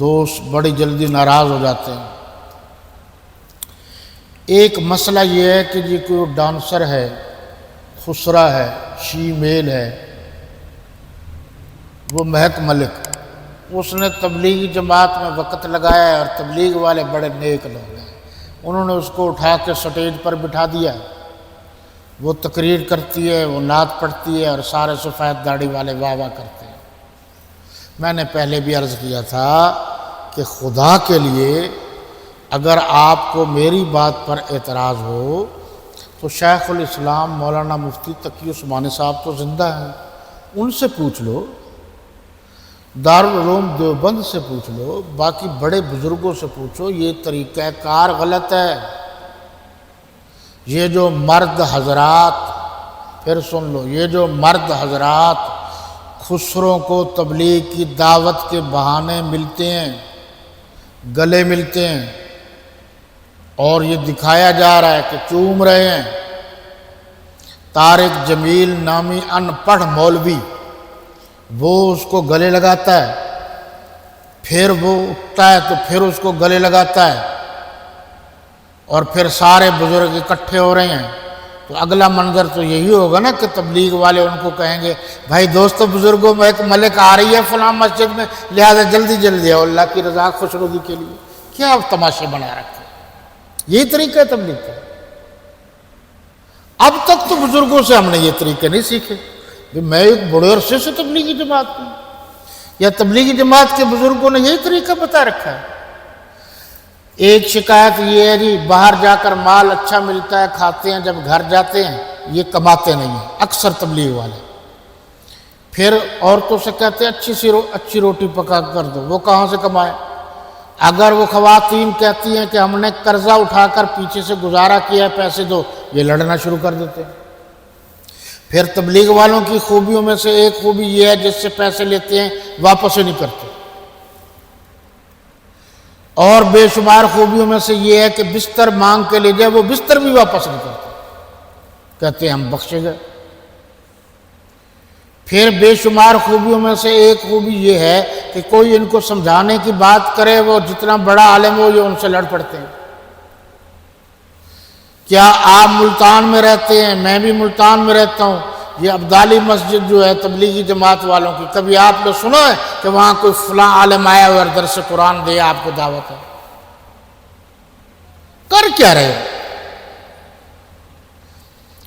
دوست بڑی جلدی ناراض ہو جاتے ہیں۔ ایک مسئلہ یہ ہے کہ جی کوئی ڈانسر ہے، خسرا ہے، شی میل ہے، وہ مہک ملک، اس نے تبلیغی جماعت میں وقت لگایا ہے اور تبلیغ والے بڑے نیک لوگ ہیں، انہوں نے اس کو اٹھا کے سٹیج پر بٹھا دیا، وہ تقریر کرتی ہے، وہ نعت پڑھتی ہے اور سارے سفید داڑھی والے واہ واہ کرتے ہیں۔ میں نے پہلے بھی عرض کیا تھا کہ خدا کے لیے اگر آپ کو میری بات پر اعتراض ہو تو شیخ الاسلام مولانا مفتی تقی عثمانی صاحب تو زندہ ہیں، ان سے پوچھ لو، دارالعلوم دیوبند سے پوچھ لو، باقی بڑے بزرگوں سے پوچھو، یہ طریقہ کار غلط ہے۔ یہ جو مرد حضرات، پھر سن لو، یہ جو مرد حضرات خسروں کو تبلیغ کی دعوت کے بہانے ملتے ہیں، گلے ملتے ہیں، اور یہ دکھایا جا رہا ہے کہ چوم رہے ہیں۔ طارق جمیل نامی ان پڑھ مولوی وہ اس کو گلے لگاتا ہے، پھر وہ اٹھتا ہے تو پھر اس کو گلے لگاتا ہے، اور پھر سارے بزرگ اکٹھے ہو رہے ہیں، تو اگلا منظر تو یہی ہوگا نا کہ تبلیغ والے ان کو کہیں گے بھائی دوستو بزرگوں میں ایک ملک آ رہی ہے فلاں مسجد میں، لہذا جلدی جلدی آؤ اللہ کی رضا خوشنودی کے لیے۔ کیا تماشے بنا رکھے، یہی طریقہ ہے تبلیغ کا۔ اب تک تو بزرگوں سے ہم نے یہ طریقے نہیں سیکھے، میں ایک بڑے عرصے سے تبلیغی جماعت میں، یا تبلیغی جماعت کے بزرگوں نے یہی طریقہ بتا رکھا ہے۔ ایک شکایت یہ ہے جی باہر جا کر مال اچھا ملتا ہے، کھاتے ہیں، جب گھر جاتے ہیں یہ کماتے نہیں ہیں اکثر تبلیغ والے۔ پھر عورتوں سے کہتے ہیں اچھی روٹی پکا کر دو، وہ کہاں سے کمائے؟ اگر وہ خواتین کہتی ہیں کہ ہم نے قرضہ اٹھا کر پیچھے سے گزارا کیا ہے پیسے دو، یہ لڑنا شروع کر دیتے ہیں۔ پھر تبلیغ والوں کی خوبیوں میں سے ایک خوبی یہ ہے جس سے پیسے لیتے ہیں واپس ہی نہیں کرتے، اور بے شمار خوبیوں میں سے یہ ہے کہ بستر مانگ کے لے جائے وہ بستر بھی واپس نہیں کرتے، کہتے ہیں ہم بخشے گئے۔ پھر بے شمار خوبیوں میں سے ایک خوبی یہ ہے کہ کوئی ان کو سمجھانے کی بات کرے، وہ جتنا بڑا عالم ہو یہ ان سے لڑ پڑتے ہیں۔ کیا آپ ملتان میں رہتے ہیں؟ میں بھی ملتان میں رہتا ہوں۔ یہ عبدالی مسجد جو ہے تبلیغی جماعت والوں کی، کبھی آپ نے سنا ہے کہ وہاں کوئی فلاں عالم آیا اور درس قرآن دیا آپ کو دعوت ہے؟ کر کیا رہے؟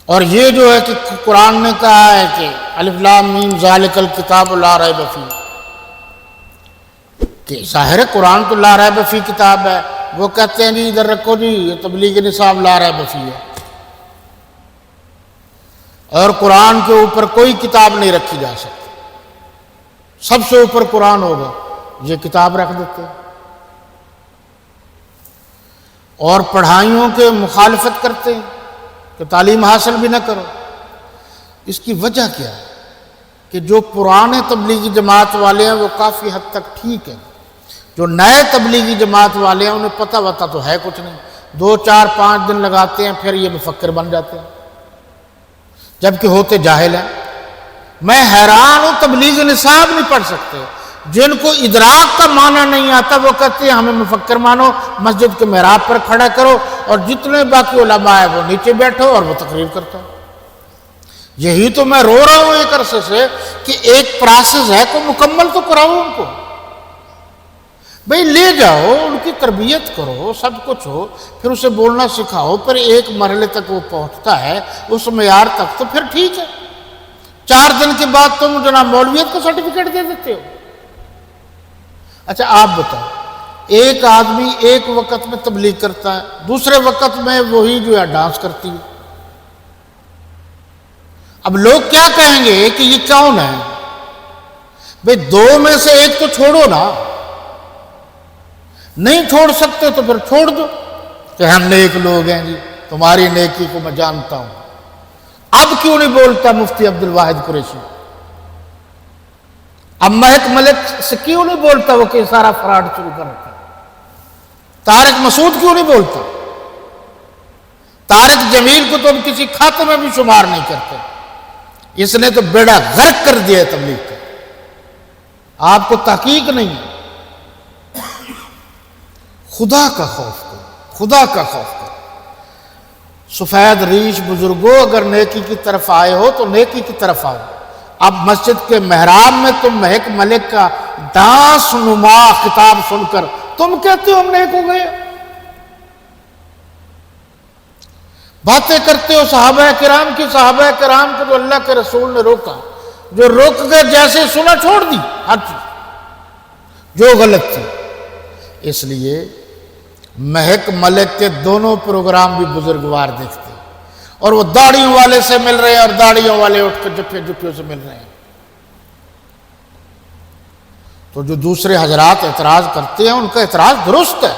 اور یہ جو ہے کہ قرآن نے کہا ہے کہ الف لام میم ذالک الکتاب لا ریب فیہ، کہ ظاہر ہے قرآن تو لا ریب فیہ کتاب ہے، وہ کہتے ہیں جی ادھر رکھو جی یہ تبلیغ نصاب لا ریب فیہ ہے، اور قرآن کے اوپر کوئی کتاب نہیں رکھی جا سکتی، سب سے اوپر قرآن ہوگا، یہ کتاب رکھ دیتے ہیں، اور پڑھائیوں کے مخالفت کرتے ہیں کہ تعلیم حاصل بھی نہ کرو۔ اس کی وجہ کیا ہے کہ جو پرانے تبلیغی جماعت والے ہیں وہ کافی حد تک ٹھیک ہیں، جو نئے تبلیغی جماعت والے ہیں انہیں پتہ وتا تو ہے کچھ نہیں، 2 4 5 دن لگاتے ہیں پھر یہ مفکر بن جاتے ہیں، جبکہ ہوتے جاہل ہیں۔ میں حیران ہوں تبلیغ نصاب نہیں پڑھ سکتے، جن کو ادراک کا معنی نہیں آتا وہ کہتے ہیں ہمیں مفکر مانو، مسجد کے محراب پر کھڑا کرو، اور جتنے باقی علماء ہیں وہ نیچے بیٹھو اور وہ تقریر کرتا ہے۔ یہی تو میں رو رہا ہوں ایک عرصے سے کہ ایک پروسیس ہے کو مکمل تو کراؤ ان کو، بھئی لے جاؤ، ان کی تربیت کرو، سب کچھ ہو، پھر اسے بولنا سکھاؤ، پھر ایک مرحلے تک وہ پہنچتا ہے اس معیار تک تو پھر ٹھیک ہے۔ 4 دن کے بعد تم جناب مولویت کا سرٹیفکیٹ دے دیتے ہو۔ اچھا آپ بتاؤ، ایک آدمی ایک وقت میں تبلیغ کرتا ہے، دوسرے وقت میں وہی جو ہے ڈانس کرتی ہے، اب لوگ کیا کہیں گے کہ یہ کون ہے؟ بھئی 2 میں سے ایک تو چھوڑو نا، نہیں چھوڑ سکتے تو پھر چھوڑ دو کہ ہم نیک لوگ ہیں جی، تمہاری نیکی کو میں جانتا ہوں۔ اب کیوں نہیں بولتا مفتی عبد الواحد قریشی؟ اب مہک ملک سے کیوں نہیں بولتا وہ کہ سارا فراڈ شروع کر رکھا؟ طارق مسعود کیوں نہیں بولتا؟ طارق جمیل کو تو ہم کسی کھاتے میں بھی شمار نہیں کرتے، اس نے تو بیڑا غرق کر دیا ہے تبلیغ کا۔ آپ کو تحقیق نہیں ہے۔ خدا کا خوف کرو، خدا کا خوف کرو۔ سفید ریش بزرگوں، اگر نیکی کی طرف آئے ہو تو نیکی کی طرف آؤ۔ اب مسجد کے محراب میں تم مہک ملک کا ڈانس نما خطاب سن کر تم کہتے ہو ہم نیک ہو گئے، باتیں کرتے ہو صحابہ کرام کی، صحابہ کرام کو جو اللہ کے رسول نے روکا، جو روک گئے جیسے سنا چھوڑ دی ہر چیز جو غلط تھی۔ اس لیے مہک ملک کے دونوں پروگرام بھی بزرگوار دیکھتے اور وہ داڑھیوں والے سے مل رہے ہیں اور داڑھیوں والے اٹھ کر جفیوں سے مل رہے ہیں۔ تو جو دوسرے حضرات اعتراض کرتے ہیں ان کا اعتراض درست ہے،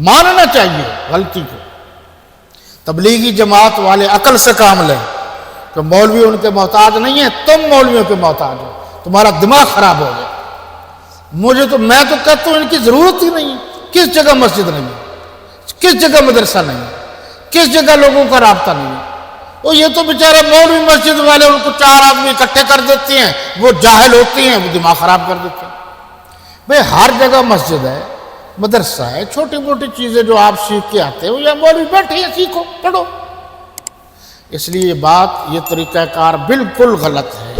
ماننا چاہیے غلطی کو۔ تبلیغی جماعت والے عقل سے کام لیں کہ مولوی ان کے محتاج نہیں ہیں، تم مولویوں کے محتاج ہو، تمہارا دماغ خراب ہو گیا۔ میں تو کہتا ہوں ان کی ضرورت ہی نہیں ہے۔ کس جگہ مسجد نہیں ہے، کس جگہ مدرسہ نہیں ہے، کس جگہ لوگوں کا رابطہ نہیں ہے۔ وہ یہ تو بیچارے مولوی مسجد والے ان کو 4 آدمی اکٹھے کر دیتے ہیں، وہ جاہل ہوتے ہیں، وہ دماغ خراب کر دیتے ہیں۔ بھئی ہر جگہ مسجد ہے، مدرسہ ہے، چھوٹی موٹی چیزیں جو آپ سیکھ کے آتے ہو یا مولوی بیٹھے ہیں سیکھو پڑھو۔ اس لیے یہ طریقہ کار بالکل غلط ہے۔